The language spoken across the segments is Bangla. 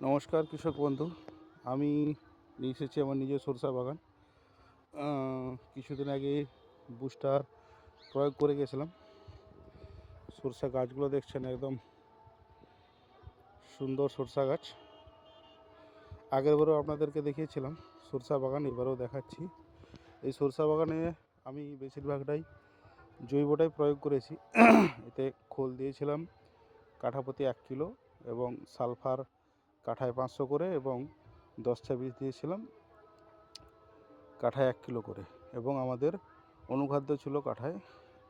নমস্কার কৃষক বন্ধু। আমি নিয়ে এসেছি আমার নিজের সরষা বাগান। কিছুদিন আগে বুস্টার প্রয়োগ করে গেছিলাম। সরষা গাছগুলো দেখছেন, একদম সুন্দর সরষা গাছ। আগেরবারও আপনাদেরকে দেখিয়েছিলাম সরষা বাগান, এবারেও দেখাচ্ছি। এই সরষা বাগানে আমি বেশিরভাগটাই জৈবটাই প্রয়োগ করেছি। এতে খোল দিয়েছিলাম কাঠাপ্রতি 1 কিলো এবং সালফার কাঠায় 500 করে এবং 10-20 দিয়েছিলাম কাঠায় 1 কিলো করে, এবং আমাদের অনুখাদ্য ছিল কাঠায়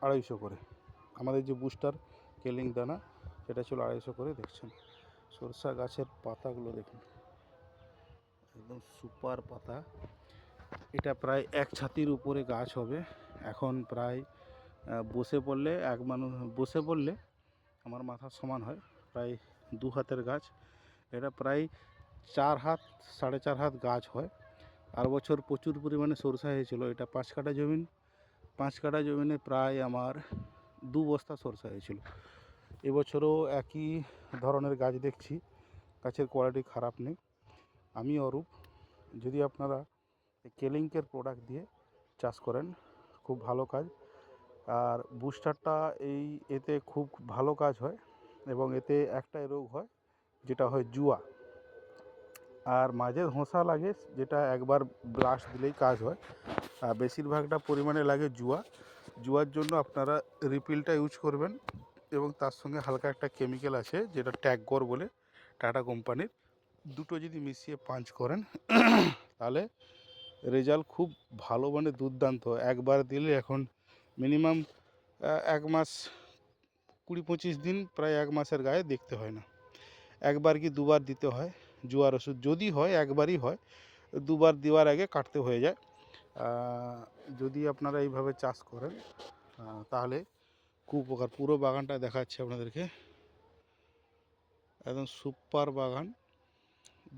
250 করে। আমাদের যে বুস্টার কেলিং দানা সেটা ছিল 250 করে। দেখছেন সরষা গাছের পাতাগুলো দেখুন, একদম সুপার পাতা। এটা প্রায় 1 ছাতির উপরে গাছ হবে। এখন প্রায় বসে পড়লে আমার মাথার সমান হয়, প্রায় 2 হাতের গাছ। এটা প্রায় 4 হাত 4.5 হাত গাছ হয়। আর বছর প্রচুর পরিমাণে সরষা হয়েছিল। এটা 5 কাঠা জমিন। 5 কাঠা জমিনে প্রায় আমার 2 বস্তা সরষা হয়েছিল। এবছরও একই ধরনের গাছ দেখছি, গাছের কোয়ালিটি খারাপ নেই। আমি অরূপ। যদি আপনারা কেলিংকের প্রোডাক্ট দিয়ে চাষ করেন, খুব ভালো কাজ। আর বুস্টারটা এতে খুব ভালো কাজ হয়, এবং এতে একটাই রোগ হয়, যেটা হয় জুয়া। আর মাঝে ধোঁসা লাগে, যেটা একবার ব্লাস্ট দিলেই কাজ হয়। আর বেশিরভাগটা পরিমাণে লাগে জুয়ার জন্য আপনারা রিপিলটা ইউজ করবেন, এবং তার সঙ্গে হালকা একটা কেমিক্যাল আছে যেটা ট্যাগর বলে, টাটা কোম্পানির। দুটো যদি মিশিয়ে পাঞ্চ করেন তাহলে রেজাল্ট খুব ভালো, মানে দুর্দান্ত। একবার দিলে এখন মিনিমাম 1 মাস 20-25 দিন, প্রায় 1 মাসের গায়ে দেখতে হয় না। একবার কি দুবার দিতে হয় জুয়ার ওষুধ। যদি হয় একবারই হয়, দুবার দেওয়ার আগে কাটতে হয়ে যায়। যদি আপনারা এইভাবে চাষ করেন তাহলে খুব উপকার। পুরো বাগানটা দেখাচ্ছি আপনাদেরকে, একদম সুপার বাগান,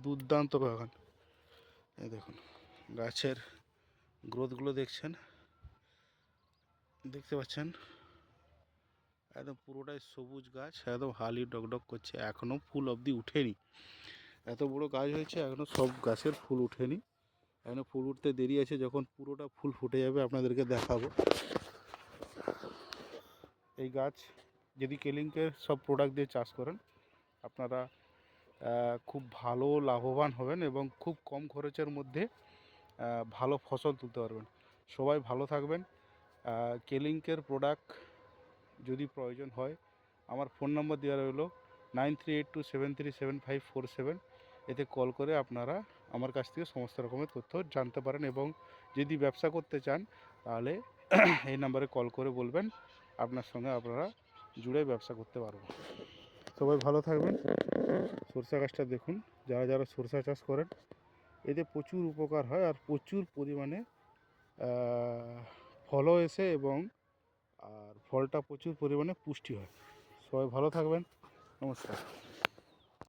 দুর্দান্ত বাগান। এই দেখুন গাছের গ্রোথগুলো দেখতে পাচ্ছেন, একদম পুরোটাই সবুজ গাছ, একদম হালি ডকডক করছে। এখনও ফুল অবধি উঠেনি, এত বড় গাছ হয়েছে, এখনও সব গাছের ফুল উঠেনি। এখনও ফুল উঠতে দেরি আছে। যখন পুরোটা ফুল ফুটে যাবে আপনাদেরকে দেখাবো। এই গাছ যদি কেলিংকের সব প্রোডাক্ট দিয়ে চাষ করেন, আপনারা খুব ভালো লাভবান হবেন, এবং খুব কম খরচের মধ্যে ভালো ফসল তুলতে পারবেন। সবাই ভালো থাকবেন। কেলিংকের প্রোডাক্ট যদি প্রয়োজন হয়, আমার ফোন নম্বর দেওয়া রইল 9382733547। এতে কল করে আপনারা আমার কাছ থেকে সমস্ত রকমের তথ্য জানতে পারেন, এবং যদি ব্যবসা করতে চান তাহলে এই নাম্বারে কল করে বলবেন, আপনার সঙ্গে আপনারা জুড়ে ব্যবসা করতে পারবো। সবাই ভালো থাকবেন। সরষা গাছটা দেখুন, যারা যারা সরষা চাষ করেন, এতে প্রচুর উপকার হয়, আর প্রচুর পরিমাণে ফলও এসে, এবং আর ফলটা প্রচুর পরিমাণে পুষ্টি হয়। সবাই ভালো থাকবেন। নমস্কার।